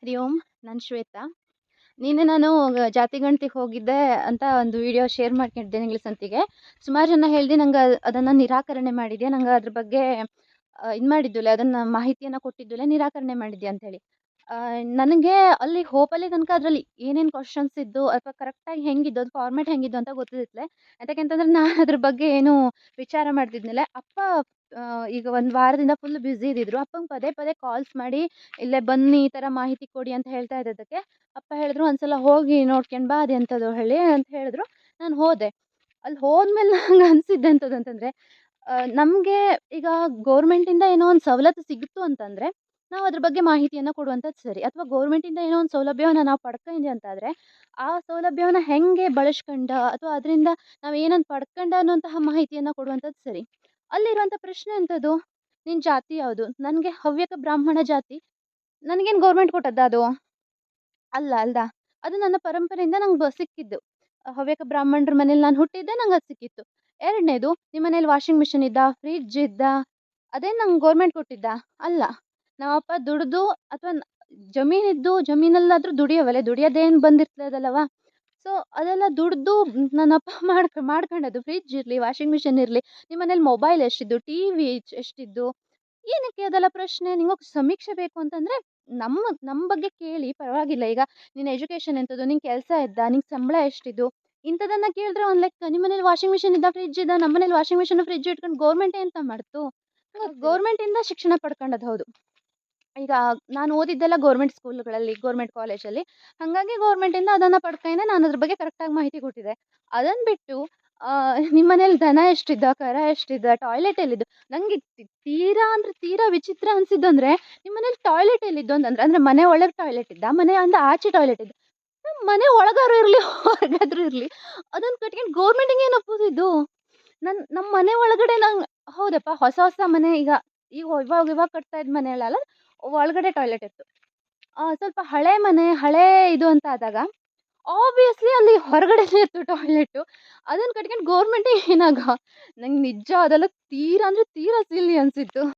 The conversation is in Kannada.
ಹರಿ ಓಂ. ನಾನು ಶ್ವೇತಾ. ನಿನ್ನೆ ನಾನು ಜಾತಿ ಗಣತಿಗೆ ಹೋಗಿದ್ದೆ ಅಂತ ಒಂದು ವಿಡಿಯೋ ಶೇರ್ ಮಾಡ್ಕೊಂಡಿದ್ದೆ ನಿಂಗ್ಳ ಸಂತಿಗೆ. ಸುಮಾರು ಜನ ಹೇಳ್ದು ನಂಗೆ ಅದನ್ನು ನಿರಾಕರಣೆ ಮಾಡಿದ್ಯಾ, ನಂಗೆ ಅದ್ರ ಬಗ್ಗೆ ಇದು ಮಾಡಿದ್ದಿಲ್ಲ, ಅದನ್ನು ಮಾಹಿತಿಯನ್ನು ಕೊಟ್ಟಿದ್ದಿಲ್ಲ, ನಿರಾಕರಣೆ ಮಾಡಿದ್ಯಾ ಅಂತೇಳಿ. ನನಗೆ ಅಲ್ಲಿ ಹೋಪಲ್ಲಿ ತನಕ ಅದರಲ್ಲಿ ಏನೇನು ಕ್ವಶನ್ಸ್ ಇದ್ದು ಅಥವಾ ಕರೆಕ್ಟಾಗಿ ಹೆಂಗಿದ್ದು ಅದು ಫಾರ್ಮ್ಯಾಟ್ ಹೆಂಗಿದ್ದು ಅಂತ ಗೊತ್ತಿದ್ದಿತ್ತಲೆ. ಯಾಕೆಂತಂದ್ರೆ ನಾನು ಅದ್ರ ಬಗ್ಗೆ ಏನು ವಿಚಾರ ಮಾಡ್ತಿದ್ನಿಲ್ಲ. ಅಪ್ಪ ಈಗ ಒಂದು ವಾರದಿಂದ ಫುಲ್ ಬ್ಯುಸಿ ಇದ್ದಿದ್ರು. ಅಪ್ಪಂಗೆ ಪದೇ ಪದೇ ಕಾಲ್ಸ್ ಮಾಡಿ ಇಲ್ಲೇ ಬನ್ನಿ ಈ ಥರ ಮಾಹಿತಿ ಕೊಡಿ ಅಂತ ಹೇಳ್ತಾ ಇದ್ದದಕ್ಕೆ ಅಪ್ಪ ಹೇಳಿದ್ರು, ಒಂದ್ಸಲ ಹೋಗಿ ನೋಡ್ಕೊಂಡು ಬಾ ಅದೆಂಥದ್ದು ಹೇಳಿ ಅಂತ ಹೇಳಿದ್ರು. ನಾನು ಹೋದೆ. ಅಲ್ಲಿ ಹೋದ್ಮೇಲೆ ನಂಗೆ ಅನಿಸಿದ್ದು ಎಂಥದ್ದು ನಮಗೆ ಈಗ ಗೌರ್ಮೆಂಟಿಂದ ಏನೋ ಒಂದು ಸವಲತ್ತು ಸಿಗುತ್ತು ಅಂತಂದರೆ ನಾವು ಅದ್ರ ಬಗ್ಗೆ ಮಾಹಿತಿಯನ್ನು ಕೊಡುವಂಥದ್ದು ಸರಿ. ಅಥವಾ ಗೌರ್ಮೆಂಟಿಂದ ಏನೋ ಒಂದು ಸೌಲಭ್ಯವನ್ನು ನಾವು ಪಡ್ಕೊಂಡ್ವಿ ಅಂತಾದರೆ ಆ ಸೌಲಭ್ಯವನ್ನು ಹೆಂಗೆ ಬಳಸ್ಕೊಂಡ ಅಥವಾ ಅದರಿಂದ ನಾವು ಏನನ್ನು ಪಡ್ಕೊಂಡ ಅನ್ನುವಂತಹ ಮಾಹಿತಿಯನ್ನು ಕೊಡುವಂಥದ್ದು ಸರಿ. ಅಲ್ಲಿರುವಂಥ ಪ್ರಶ್ನೆ ಎಂಥದ್ದು, ನಿನ್ನ ಜಾತಿ ಯಾವುದು? ನನಗೆ ಹವ್ಯಕ ಬ್ರಾಹ್ಮಣ ಜಾತಿ. ನನಗೇನು ಗೌರ್ಮೆಂಟ್ ಕೊಟ್ಟದ್ದಾ ಅದು? ಅಲ್ಲ ಅಲ್ದಾ? ಅದು ನನ್ನ ಪರಂಪರೆಯಿಂದ ನಂಗೆ ಸಿಕ್ಕಿದ್ದು. ಹವ್ಯಕ ಬ್ರಾಹ್ಮಣರ ಮನೇಲಿ ನಾನು ಹುಟ್ಟಿದ್ದೆ, ನಂಗೆ ಅದು ಸಿಕ್ಕಿತ್ತು. 2ನೇದು, ನಿಮ್ಮ ಮನೇಲಿ ವಾಷಿಂಗ್ ಮಿಷಿನ್ ಇದ್ದ, ಫ್ರಿಡ್ಜ್ ಇದ್ದ, ಅದೇನು ನಂಗೆ ಗೌರ್ಮೆಂಟ್ ಕೊಟ್ಟಿದ್ದಾ? ಅಲ್ಲ. ನಮ್ಮಪ್ಪ ದುಡಿದು ಅಥವಾ ಜಮೀನಿದ್ದು ಜಮೀನಲ್ಲಾದರೂ ದುಡಿಯವಲೆ, ದುಡಿಯೋದೇನು ಬಂದಿರ್ತದಲ್ಲವ. ಸೊ ಅದೆಲ್ಲ ದುಡ್ದು ನನ್ನಪ್ಪ ಮಾಡ್ಕೊಂಡದ್ದು. ಫ್ರಿಡ್ಜ್ ಇರಲಿ, ವಾಷಿಂಗ್ ಮಿಷಿನ್ ಇರಲಿ, ನಿಮ್ಮ ಮನೇಲಿ ಮೊಬೈಲ್ ಎಷ್ಟಿದ್ದು, ಟಿ ವಿ ಎಷ್ಟಿದ್ದು, ಏನಕ್ಕೆ ಅದೆಲ್ಲ ಪ್ರಶ್ನೆ? ನಿಂಗೋಗಿ ಸಮೀಕ್ಷೆ ಬೇಕು ಅಂತಂದರೆ ನಮ್ಮ ಬಗ್ಗೆ ಕೇಳಿ ಪರವಾಗಿಲ್ಲ. ಈಗ ನಿನ್ನ ಎಜುಕೇಷನ್ ಎಂಥದ್ದು, ನಿಂಗೆ ಕೆಲಸ ಇದ್ದ, ನಿಂಗೆ ಸಂಬಳ ಎಷ್ಟಿದ್ದು, ಇಂಥದನ್ನು ಕೇಳಿದ್ರೆ ಒಂದು ಲೆಕ್ಕ. ನಿಮ್ಮ ಮನೇಲಿ ವಾಷಿಂಗ್ ಮಿಷಿನ್ ಇದ್ದ, ಫ್ರಿಡ್ಜ್ ಇದ್ದ, ನಮ್ಮ ಮನೇಲಿ ವಾಷಿಂಗ್ ಮಿಷಿನ್ ಫ್ರಿಡ್ಜ್ ಇಟ್ಕೊಂಡು ಗೌರ್ಮೆಂಟೇ ಎಂತ ಮಾಡ್ತು? ಗೌರ್ಮೆಂಟಿಂದ ಶಿಕ್ಷಣ ಪಡ್ಕೊಂಡದ್ದು ಹೌದು. ಈಗ ನಾನು ಓದಿದ್ದೆಲ್ಲ ಗೌರ್ಮೆಂಟ್ ಸ್ಕೂಲ್ಗಳಲ್ಲಿ, ಗೌರ್ಮೆಂಟ್ ಕಾಲೇಜಲ್ಲಿ. ಹಾಗಾಗಿ ಗೌರ್ಮೆಂಟಿಂದ ಅದನ್ನು ಪಡ್ಕೊಂಡೆ ನಾನು ಅದ್ರ ಬಗ್ಗೆ ಕರೆಕ್ಟಾಗಿ ಮಾಹಿತಿ ಕೊಟ್ಟಿದ್ದೆ. ಅದನ್ನು ಬಿಟ್ಟು ನಿಮ್ಮ ಮನೇಲಿ ದನ ಎಷ್ಟಿದ್ದ, ಕರ ಎಷ್ಟಿದ್ದ, ಟಾಯ್ಲೆಟ್ ಎಲ್ಲಿದ್ದು, ನನಗೆ ತೀರಾ ಅಂದರೆ ತೀರಾ ವಿಚಿತ್ರ ಅನಿಸಿದ್ದು ಅಂದರೆ ನಿಮ್ಮ ಮನೇಲಿ ಟಾಯ್ಲೆಟ್ ಎಲ್ಲಿದ್ದು ಅಂತಂದ್ರೆ, ಅಂದರೆ ಮನೆ ಒಳಗೆ ಟಾಯ್ಲೆಟ್ ಇದ್ದ, ಮನೆಯಿಂದ ಆಚೆ ಟಾಯ್ಲೆಟ್ ಇದ್ದ. ನಮ್ಮ ಮನೆ ಒಳಗಾದ್ರೂ ಇರಲಿ ಹೊರಗಾದ್ರೂ ಇರಲಿ ಅದನ್ನು ಕಟ್ಕೊಂಡು ಗೌರ್ಮೆಂಟಿಗೆ ಏನು ಒಪ್ಪೋದಿದ್ದು? ನಮ್ಮ ಮನೆ ಒಳಗಡೆ ನಂಗೆ ಹೌದಪ್ಪ, ಹೊಸ ಮನೆ ಈಗ ಇವಾಗ ಕಟ್ತಾ ಇದ್ದ ಮನೆಯಲ್ಲ, ಒಳಗಡೆ ಟಾಯ್ಲೆಟ್ ಇತ್ತು. ಸ್ವಲ್ಪ ಹಳೆ ಮನೆ, ಹಳೇ ಇದು ಅಂತ ಆದಾಗ ಆಬ್ವಿಯಸ್ಲಿ ಅಲ್ಲಿ ಹೊರಗಡೆನೇ ಇತ್ತು ಟಾಯ್ಲೆಟು. ಅದನ್ನು ಕಟ್ಕೊಂಡು ಗೌರ್ಮೆಂಟಿಗೆ ಏನಾಗ? ನಂಗೆ ನಿಜ ಅದೆಲ್ಲ ತೀರಾ ಅಂದರೆ ತೀರಾ ಸಿಲ್ಲಿ ಅನಿಸಿತ್ತು.